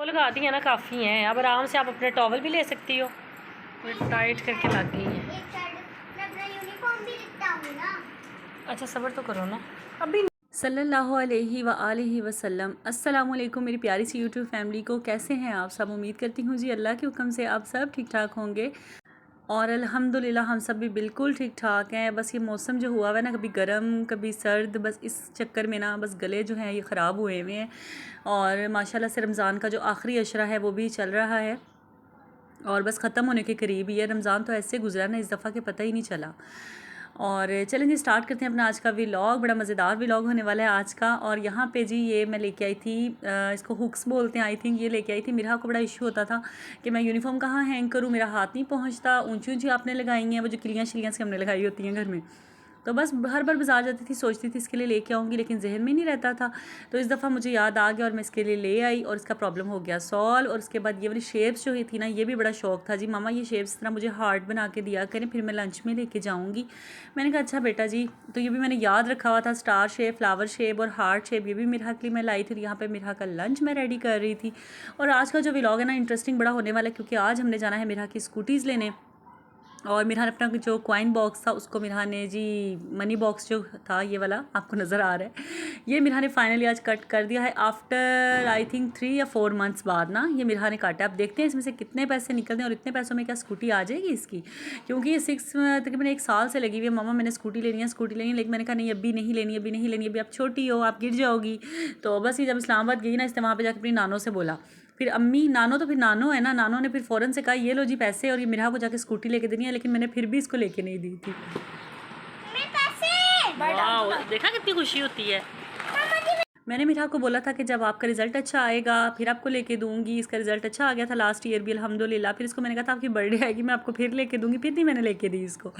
वो लगा दी है ना, काफ़ी हैं। अब आराम से आप अपने टॉवल भी ले सकती हो। टाइट करके लग गई हैं। अच्छा सब्र तो करो ना अभी। सल्लल्लाहु अलैहि व आलिहि वसल्लम। अस्सलाम वालेकुम मेरी प्यारी सी यूट्यूब फैमिली को, कैसे हैं आप सब? उम्मीद करती हूँ जी अल्लाह के हुक्म से आप सब ठीक ठाक होंगे और अल्हम्दुलिल्लाह हम सब भी बिल्कुल ठीक ठाक हैं। बस ये मौसम जो हुआ है ना, कभी गर्म कभी सर्द, बस इस चक्कर में ना बस गले जो हैं ये ख़राब हुए हुए हैं। और माशाल्लाह से रमज़ान का जो आखिरी अशरा है वो भी चल रहा है और बस ख़त्म होने के करीब ही है। रमज़ान तो ऐसे गुजरा ना इस दफ़ा के पता ही नहीं चला। और चलें जी स्टार्ट करते हैं अपना आज का व्लॉग। बड़ा मज़ेदार व्लॉग होने वाला है आज का। और यहाँ पे जी ये मैं लेके आई थी, इसको हुक्स बोलते हैं आई थिंक। ये लेके आई थी। मेरा को बड़ा इशू होता था कि मैं यूनिफॉर्म कहाँ हैंग करूँ, मेरा हाथ नहीं पहुँचता। ऊंची ऊंची आपने लगाई हैं वो जो किलियाँ शिलियाँ से हमने लगाई होती हैं घर में, तो बस हर बार बाज़ार जाती थी सोचती थी इसके लिए लेके आऊँगी, लेकिन जहन में नहीं रहता था। तो इस दफ़ा मुझे याद आ गया और मैं इसके लिए ले आई और इसका प्रॉब्लम हो गया सॉल्व। और उसके बाद ये वाली शेप्स जो थी ना, ये भी बड़ा शौक था जी, मामा ये शेप्स तरह मुझे हार्ट बना के दिया करें, फिर मैं लंच में लेके जाऊँगी। मैंने कहा अच्छा बेटा जी। तो ये भी मैंने याद रखा हुआ था, स्टार शेप, फ्लावर शेप और हार्ट शेप, ये भी मिरहा के लिए मैं लाई थी। यहाँ पर मिरहा का लंच मैं रेडी कर रही थी। और आज का जो व्लॉग है ना इंटरेस्टिंग बड़ा होने वाला है, क्योंकि आज हमने जाना है मिरहा की स्कूटीज़ लेने। और मिरहा ने अपना जो कॉइन बॉक्स था उसको मिरहा ने जी, मनी बॉक्स जो था ये वाला आपको नज़र आ रहा है, ये मिरहा ने फाइनली आज कट कर दिया है आफ्टर आई थिंक 3 या 4 मंथ्स बाद ना ये मिरहा ने काटा है। अब देखते हैं इसमें से कितने पैसे निकलते हैं और इतने पैसों में क्या स्कूटी आ जाएगी इसकी, क्योंकि ये तकरीबन 1 साल से लगी हुई है। मामा मैंने स्कूटी लेनी है, स्कूटी लेनी है, लेकिन मैंने कहा नहीं अभी नहीं लेनी, अभी नहीं लेनी, अभी आप छोटी हो, आप गिर जाओगी। तो बस ये जब इस्लामाबाद गई ना, इसने वहाँ पर जाकर अपनी नानों से बोला, फिर अम्मी नानो तो फिर नानो है ना, नानो ने फिर फ़ौरन से कहा ये लो जी पैसे और ये मिरहा को जाके स्कूटी लेके देनी है, लेकिन मैंने फिर भी इसको लेके नहीं दी थी। वाह, देखा कितनी खुशी होती है। मैंने मिरहा को बोला था कि जब आपका रिज़ल्ट अच्छा आएगा फिर आपको लेके दूंगी। इसका रिज़ल्ट अच्छा आ गया था लास्ट ईयर भी अल्हम्दुलिल्लाह। फिर इसको मैंने कहा था आपकी बर्थडे आएगी मैं आपको फिर लेके दूंगी, फिर नहीं मैंने लेके दी इसको।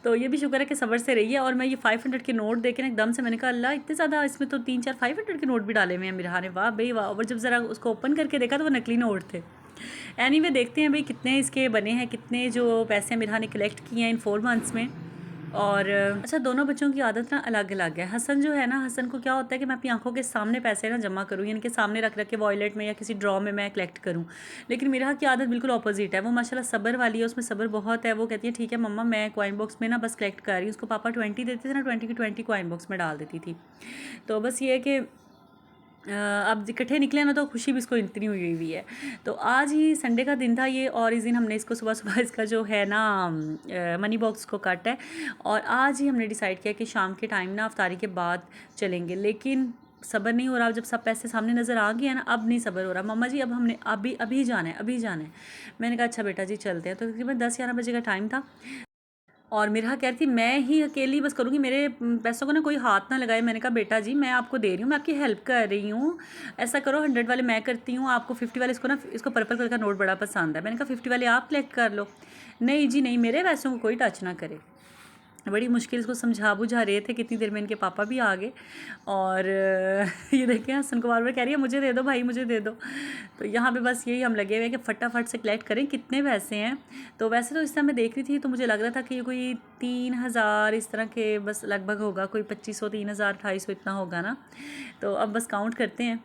तो ये भी शुक्र है कि सब्र से रही है। और मैं ये 500 के नोट देखे ना एकदम से मैंने कहा अल्लाह इतने ज़्यादा, इसमें तो 3-4 500 के नोट भी डाले हुए हैं मिरहा ने, वाह भाई वाह। और जब ज़रा उसको ओपन करके देखा तो वो नकली नोट थे। एनीवे देखते हैं भाई कितने इसके बने हैं, कितने जो पैसे मिरहा ने कलेक्ट किए हैं इन 4 मंथ्स में। और अच्छा दोनों बच्चों की आदत ना अलग अलग है। हसन जो है ना, हसन को क्या होता है कि मैं अपनी आंखों के सामने पैसे ना जमा करूँ, यानी कि सामने रख रख के वॉलेट में या किसी ड्रॉ में मैं कलेक्ट करूँ। लेकिन मेरा की आदत बिल्कुल ऑपोजिट है। वो माशाल्लाह सब्र वाली है, उसमें सब्र बहुत है। वो कहती है ठीक है मम्मा मैं कॉइन बॉक्स में ना बस कलेक्ट कर रही हूँ। उसको पापा 20 देते थे ना, 20 की 20 कॉइन बॉक्स में डाल देती थी। तो बस ये है कि अब इकट्ठे निकले ना तो खुशी भी इसको इतनी हुई हुई है। तो आज ही संडे का दिन था ये, और इस दिन हमने इसको सुबह सुबह इसका जो है ना मनी बॉक्स को काटा है। और आज ही हमने डिसाइड किया कि शाम के टाइम ना अफ्तारी के बाद चलेंगे, लेकिन सब्र नहीं हो रहा। जब सब पैसे सामने नज़र आ गए हैं ना, अब नहीं सब्र हो रहा। मम्मा जी अब हमने अभी जाना है, अभी जाना है। मैंने कहा अच्छा बेटा जी चलते हैं। तो तकरीबन 10-11 बजे का टाइम था और मिरहा कह रही थी मैं ही अकेली बस करूँगी, मेरे पैसों को ना कोई हाथ ना लगाए। मैंने कहा बेटा जी मैं आपको दे रही हूँ, मैं आपकी हेल्प कर रही हूँ। ऐसा करो 100 वाले मैं करती हूँ, आपको 50 वाले, इसको ना इसको पर्पल कलर का नोट बड़ा पसंद है। मैंने कहा 50 वाले आप कलेक्ट कर लो। नहीं जी नहीं, मेरे पैसों को कोई टच ना करे। बड़ी मुश्किल इसको समझा बुझा रहे थे। कितनी देर में इनके पापा भी आ गए और ये देखें हसन को बार बार कह रही है मुझे दे दो भाई मुझे दे दो। तो यहाँ पे बस यही हम लगे हुए हैं कि फटाफट से कलेक्ट करें कितने पैसे हैं। तो वैसे तो इस समय मैं देख रही थी तो मुझे लग रहा था कि ये कोई 3000 इस तरह के बस लगभग होगा, कोई 2500 3000 2800 इतना होगा ना। तो अब बस काउंट करते हैं।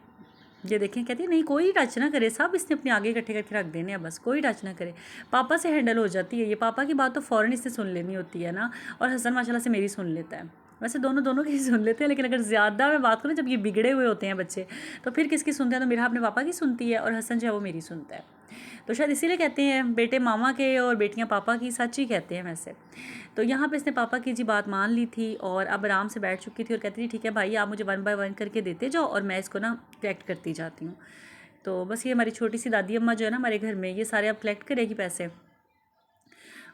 ये देखें कहती है नहीं कोई टच ना करे, सब इसने अपने आगे इकट्ठे करके रख देने हैं, बस कोई टच ना करे। पापा से हैंडल हो जाती है ये, पापा की बात तो फ़ौरन इससे सुन लेनी होती है ना। और हसन माशाल्लाह से मेरी सुन लेता है। वैसे दोनों की सुन लेते हैं, लेकिन अगर ज़्यादा मैं बात करूँ जब ये बिगड़े हुए होते हैं बच्चे तो फिर किसकी सुनते हैं, तो मेरा अपने पापा की सुनती है और हसन जो है वो मेरी सुनता है। तो शायद इसीलिए कहते हैं बेटे मामा के और बेटियां पापा की, सच ही कहते हैं वैसे। तो यहाँ पे इसने पापा की जी बात मान ली थी और अब आराम से बैठ चुकी थी और कहती थी ठीक है भाई आप मुझे 1 बाय 1 करके देते जाओ और मैं इसको ना कलेक्ट करती जाती हूँ। तो बस ये हमारी छोटी सी दादी अम्मा जो है ना हमारे घर में, ये सारे अब कलेक्ट करेगी पैसे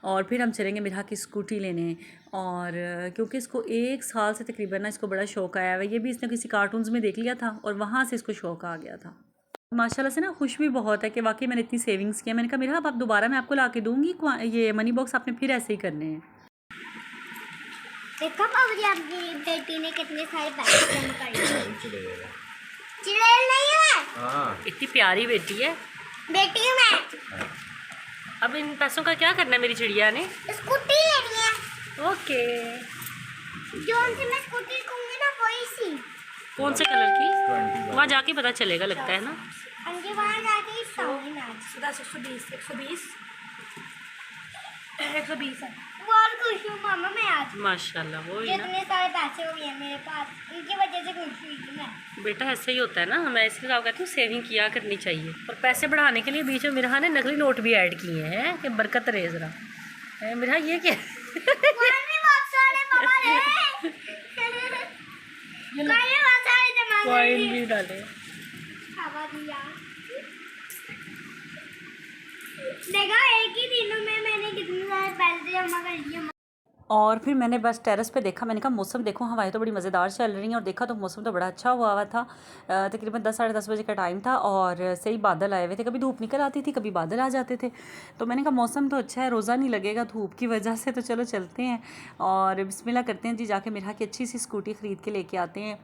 और फिर हम चलेंगे मिरहा की स्कूटी लेने। और क्योंकि इसको 1 साल से तकरीबन ना इसको बड़ा शौक़ आया हुआ है। ये भी इसने किसी कार्टून्स में देख लिया था और वहाँ से इसको शौक़ आ गया था। माशाल्लाह से ना खुश भी बहुत है कि वाकई मैंने इतनी सेविंग्स की है। मैंने कहा मिरहा अब आप दोबारा मैं आपको ला के दूँगी, ये मनी बॉक्स आपने फिर ऐसे ही करने हैं। देखो बाबूजी आपकी बेटी ने कितने सारे पैसे जमा कर लिए। चिड़ैल नहीं है, हाँ इतनी प्यारी बेटी है, बेटी हूँ मैं। अब इन पैसों का क्या करना है मेरी चिड़िया ने? स्कूटी लेनी है। ओके जो उनसे मैं स्कूटी कहूँगी ना वही सी। कौन से कलर की? 20 वहाँ जाके पता चलेगा लगता है ना। हाँ जी, वहाँ जाके ही साउंड आज 120 120 है। बहुत खुश हूँ मामा मैं आज। माशाल्लाह, वो ही ना जितने सारे पैसे हो गए हैं मेरे पास, इनकी वजह से खुश हुई थी मैं। बेटा, ऐसे ही होता है ना। मैं इसलिए तो कहती हूँ सेविंग किया करनी चाहिए। और पैसे बढ़ाने के लिए बीच में मिरहा ने नकली नोट भी ऐड किए हैं कि बरकत रहे ज़रा। मिरहा ये क्या? और भी बहुत सारे पापा ने बहुत सारे जमा कॉइन भी डाले। हवा दिया। देखा एक ही दिनों में मैंने कितने सारे पैसे जमा कर लिए। और फिर मैंने बस टेरेस पे देखा, मैंने कहा मौसम देखो, हवाएं तो बड़ी मज़ेदार चल रही हैं। और देखा तो मौसम तो बड़ा अच्छा हुआ था। तकरीबन 10 साढ़े 10 बजे का टाइम था और सही बादल आए हुए थे। कभी धूप निकल आती थी, कभी बादल आ जाते थे। तो मैंने कहा मौसम तो अच्छा है, रोज़ा नहीं लगेगा धूप की वजह से, तो चलो चलते हैं और बिस्मिल्लाह करते हैं जी। जाके मेरा की अच्छी सी स्कूटी ख़रीद के लेके आते हैं।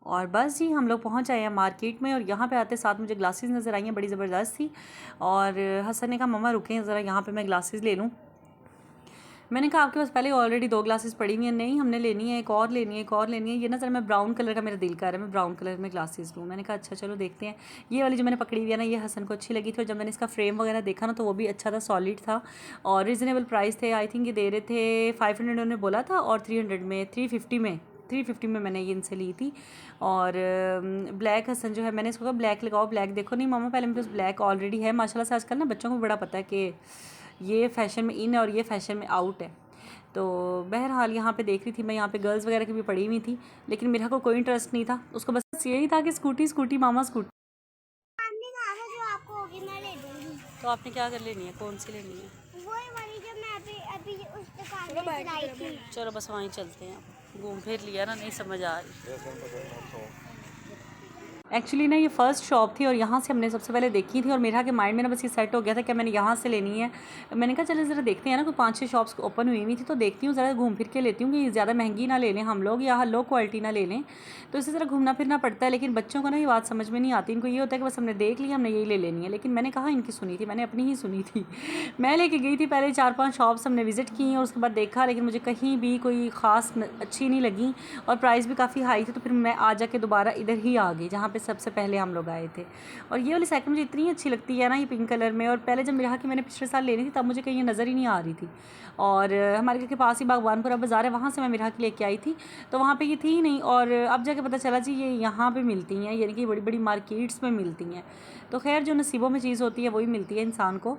और बस जी हम लोग पहुंच आए हैं मार्केट में। और यहाँ पे आते साथ मुझे ग्लासेस नज़र आई हैं, बड़ी ज़बरदस्त थी। और हसन ने कहा मम्मा रुकें ज़रा, यहाँ पे मैं ग्लासेस ले लूँ। मैंने कहा आपके पास पहले ऑलरेडी 2 ग्लासेस पड़ी हुई हैं। नहीं, हमने लेनी है, एक और लेनी है, एक और लेनी है। ये ना ज़रा मैं ब्राउन कलर का मेरा दिल कर रहा है, मैं ब्राउन कलर में ग्लासेस लूँ। मैंने कहा अच्छा चलो देखते हैं। ये वाली जो मैंने पकड़ी हुई है ना, ये हसन को अच्छी लगी थी। और जब मैंने इसका फ्रेम वगैरह देखा ना, तो वो भी अच्छा था, सॉलिड था और रिजनेबल प्राइस थे। आई थिंक ये दे रहे थे 500 उन्होंने बोला था और 350 में मैंने ये इनसे ली थी। और ब्लैक हसन जो है, मैंने इसको कहा ब्लैक लगाओ, ब्लैक देखो। नहीं मामा, पहले मेरे पास ब्लैक ऑलरेडी है। माशाल्लाह से आजकल ना बच्चों को बड़ा पता है कि ये फ़ैशन में इन है और ये फ़ैशन में आउट है। तो बहरहाल यहाँ पे देख रही थी मैं, यहाँ पे गर्ल्स वगैरह की भी पड़ी हुई थी, लेकिन मेरा को कोई इंटरेस्ट नहीं था। उसको बस यही था कि स्कूटी मामा स्कूटी। जो आपको होगी मैं ले दूँगी। तो आपने क्या कर लेनी है, कौन सी लेनी है? वही वाली जो मैं अभी उस दुकान में चलाई थी। चलो बस वहीं चलते हैं। घूम फिर लिया ना, नहीं समझ आ रही। एक्चुअली ना ये फ़र्स्ट शॉप थी और यहाँ से हमने सबसे पहले देखी थी। और मेरा के माइंड में ना बस ये सेट हो गया था कि मैंने यहाँ से लेनी है। मैंने कहा चलो ज़रा देखते हैं ना, कोई 5-6 शॉप्स ओपन हुई थी, तो देखती हूँ ज़रा, घूम फिर के लेती हूँ कि ज़्यादा महंगी ना ले लें हम लोग या लो क्वालिटी ना ले लें। तो इसे ज़रा घूमना फिरना पड़ता है। लेकिन बच्चों को ना ये बात समझ में नहीं आती। इनको ये होता है कि बस हमने देख लिया, हमने यही ले लेनी है। लेकिन मैंने कहा इनकी सुनी थी, मैंने अपनी ही सुनी थी। मैं लेके गई थी पहले 4-5 शॉप्स हमने विज़िट की और उसके बाद देखा, लेकिन मुझे कहीं भी कोई ख़ास अच्छी नहीं लगी और प्राइस भी काफ़ी हाई थी। तो फिर मैं आ जाके दोबारा इधर ही आ गई जहाँ पे सबसे पहले हम लोग आए थे। और ये वाली साइकिल मुझे इतनी अच्छी लगती है ना, ये पिंक कलर में। और पहले जब मेरा कि मैंने पिछले साल लेनी थी तब मुझे कहीं नज़र ही नहीं आ रही थी। और हमारे घर के पास ही बागवानपुरा बाज़ार है, वहाँ से मैं मेरा की लेके आई थी, तो वहाँ पे ये थी ही नहीं। और अब जाके पता चला जी ये यहाँ पे मिलती हैं, यानी कि बड़ी बड़ी मार्केट्स में मिलती हैं। तो खैर जो नसीबों में चीज़ होती है वही मिलती है इंसान को।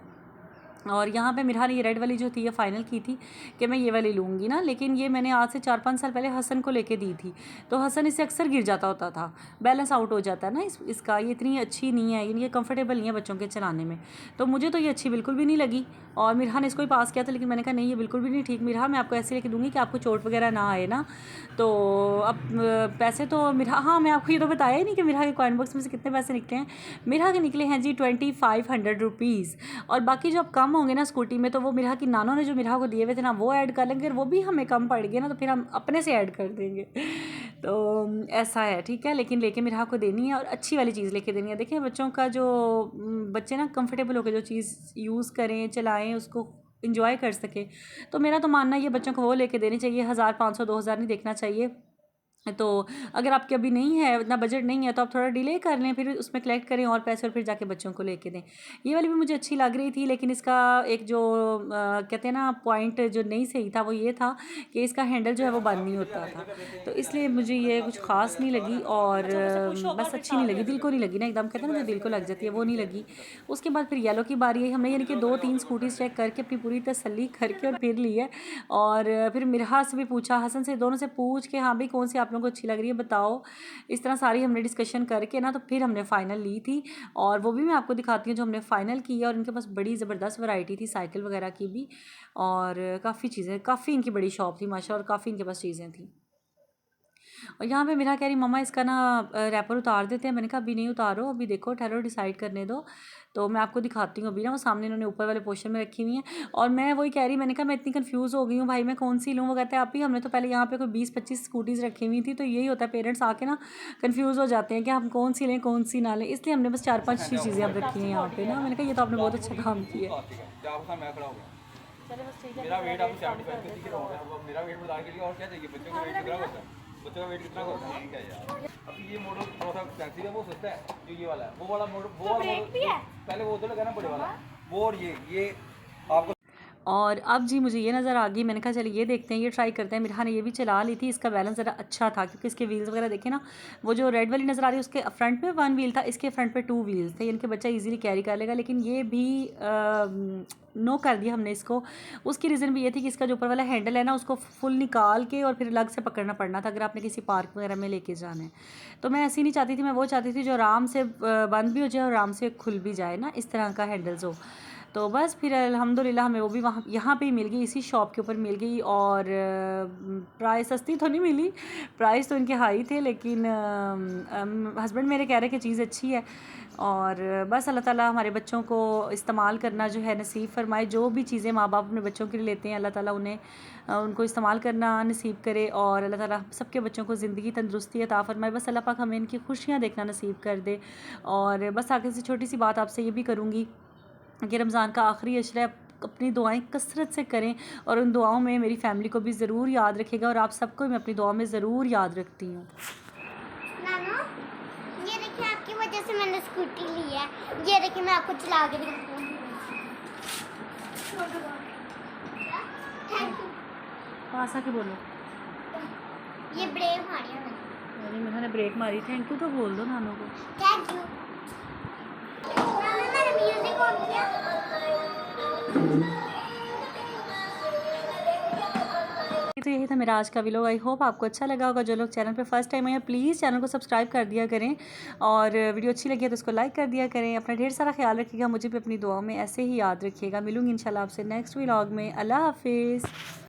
और यहाँ पे मेरा ने ये रेड वाली जो थी ये फ़ाइनल की थी कि मैं ये वाली लूँगी ना। लेकिन ये मैंने आज से 4-5 साल पहले हसन को लेके दी थी, तो हसन इससे अक्सर गिर जाता होता था, बैलेंस आउट हो जाता है ना इसका। ये इतनी अच्छी नहीं है, ये कंफर्टेबल नहीं है बच्चों के चलाने में। तो मुझे तो ये अच्छी बिल्कुल भी नहीं लगी। और मिरहा ने इसको ही पास किया था, लेकिन मैंने कहा नहीं ये बिल्कुल भी नहीं ठीक। मिरहा मैं आपको ऐसे लेके दूँगी कि आपको चोट वगैरह ना आए ना। तो अब पैसे तो मिरहा, हाँ मैं आपको ये तो बताया ही नहीं कि मिरहा के कॉइन बॉक्स में से कितने पैसे निकले हैं। मिरहा के निकले हैं जी 2500 रुपीज़। और बाकी जो अब कम होंगे ना स्कूटी में, तो वो मिरहा की नानों ने जो मिरहा को दिए हुए थे ना वो ऐड कर लेंगे। वो भी हमें कम पड़ गए ना, तो फिर हम अपने से ऐड कर देंगे। तो ऐसा है, ठीक है। लेकिन लेके मिरहा को देनी है और अच्छी वाली चीज़ लेके देनी है। देखिए बच्चों का जो बच्चे ना कंफर्टेबल होकर जो चीज़ यूज़ करें, चलाएं, उसको इंजॉय कर सके। तो मेरा तो मानना है ये बच्चों को वो लेके देनी चाहिए। 1500-2000 नहीं देखना चाहिए। तो अगर आपके अभी नहीं है, इतना बजट नहीं है, तो आप थोड़ा डिले कर लें, फिर उसमें कलेक्ट करें और पैसे, और फिर जाके बच्चों को लेके दें। ये वाली भी मुझे अच्छी लग रही थी, लेकिन इसका एक जो कहते हैं ना पॉइंट जो नहीं सही था वो ये था कि इसका हैंडल जो है वो बंद नहीं होता था। तो इसलिए मुझे ये कुछ ख़ास नहीं लगी और बस अच्छी नहीं लगी, दिल को नहीं लगी ना, एकदम कहते हैं ना जो दिल को लग जाती है वो नहीं लगी। उसके बाद फिर येलो की बारी आई। हमने यानी कि 2-3 स्कूटीज़ चेक करके अपनी पूरी तसल्ली करके और फिर ली है। और फिर मिरहा से भी पूछा, हसन से, दोनों से पूछ के हाँ भाई कौन सी आप लोगों को अच्छी लग रही है बताओ। इस तरह सारी हमने डिस्कशन करके ना, तो फिर हमने फ़ाइनल ली थी। और वो भी मैं आपको दिखाती हूँ जो हमने फ़ाइनल की है। और इनके पास बड़ी ज़बरदस्त वैरायटी थी साइकिल वगैरह की भी, और काफ़ी चीज़ें, काफ़ी इनकी बड़ी शॉप थी माशाल्लाह, और काफ़ी इनके पास चीज़ें थी। और यहाँ पे मेरा कह रही मम्मा इसका ना रैपर उतार देते हैं। मैंने कहा अभी नहीं उतारो, अभी देखो ठहरो, डिसाइड करने दो, तो मैं आपको दिखाती हूँ। अभी ना वो सामने इन्होंने ऊपर वाले पोर्शन में रखी हुई हैं। और मैं वही कह रही, मैंने कहा मैं इतनी कंफ्यूज हो गई हूँ भाई, मैं कौन सी लूँ। वो कहते हैं आप ही, हमने तो पहले यहाँ पे कोई 20-25 स्कूटीज़ रखी हुई थी। तो यही होता है, पेरेंट्स आके ना कन्फ्यूज़ हो जाते हैं कि हम कौन सी लें कौन सी ना लें। इसलिए हमने बस 4-5 चीज़ें अब रखी हैं यहाँ पे ना। मैंने कहा ये तो आपने बहुत अच्छा काम किया। मेरा वेट आप 75 के हो गया, अब मेरा वेट बता के लिए और क्या चाहिए, बच्चों का वेट कितना होता है। बच्चों का वेट कितना होता है क्या यार। अभी ये मॉडल थोड़ा सा एक्सपेंसिव है, वो सस्ता है जो ये वाला है, वो वाला मॉडल, वो वाला मॉडल पहले वो तो लगा ना बड़े वाला, वो और ये आपको। और अब जी मुझे ये नज़र आ गई, मैंने कहा चलिए ये देखते हैं, ये ट्राई करते हैं। मिठा ने ये भी चला ली थी, इसका बैलेंस ज़रा अच्छा था क्योंकि इसके व्हील्स वगैरह देखे ना, वो जो रेड वाली नज़र आ रही है उसके फ्रंट में 1 व्हील था, इसके फ्रंट पे 2 व्हील्स थे, यानी कि बच्चा इजीली कैरी कर लेगा। लेकिन ये भी नो कर दिया हमने इसको। उसकी रीज़न भी ये थी कि इसका जो ऊपर वाला हैंडल है ना, उसको फुल निकाल के और फिर अलग से पकड़ना पड़ना था अगर आपने किसी पार्क वगैरह में लेके जाना है। तो मैं ऐसी नहीं चाहती थी, मैं वो चाहती थी जो आराम से बंद भी हो जाए और आराम से खुल भी जाए ना, इस तरह का हैंडल्स हो। तो बस फिर अल्हम्दुलिल्लाह हमें वो भी वहाँ यहाँ पे ही मिल गई, इसी शॉप के ऊपर मिल गई। और प्राइस सस्ती तो नहीं मिली, प्राइस तो इनके हाई थे, लेकिन हस्बैंड मेरे कह रहे कि चीज़ अच्छी है। और बस अल्लाह ताला हमारे बच्चों को इस्तेमाल करना जो है नसीब फरमाए। जो भी चीज़ें माँ बाप अपने बच्चों के लिए लेते हैं, अल्लाह ताला उन्हें उनको इस्तेमाल करना नसीब करे। और अल्लाह ताला सबके बच्चों को ज़िंदगी तंदुरुस्ती अता फरमाए। बस अल्लाह पाक हमें इनकी खुशियाँ देखना नसीब कर दे। और बस आगे से छोटी सी बात आपसे ये भी करूँगी कि रमज़ान का आखिरी अशरा है, अपनी दुआएं कसरत से करें और उन दुआओं में मेरी फ़ैमिली को भी ज़रूर याद रखिएगा। और आप सबको मैं अपनी दुआ में ज़रूर याद रखती हूँ। नानो, ये देखिए आपकी वजह से मैंने स्कूटी ली है। ये देखिए मैं आपको चला के दिखाती हूँ। Thank you. पास आके बोलो। ये ब्रेक मारी है मैंने। अरे मैंने ब्रेक मारी, थैंक यू तो बोल दो नानों को। Thank you. नानो मैंने म्यूजिक ऑन किया। तो यही था मेरा आज का व्लॉग। आई होप आपको अच्छा लगा होगा। जो लोग चैनल पे फर्स्ट टाइम आए हैं प्लीज़ चैनल को सब्सक्राइब कर दिया करें, और वीडियो अच्छी लगी है तो उसको लाइक कर दिया करें। अपना ढेर सारा ख्याल रखिएगा, मुझे भी अपनी दुआओं में ऐसे ही याद रखिएगा। मिलूंगी इंशाल्लाह आपसे नेक्स्ट व्लॉग में। अल्लाह हाफिज़।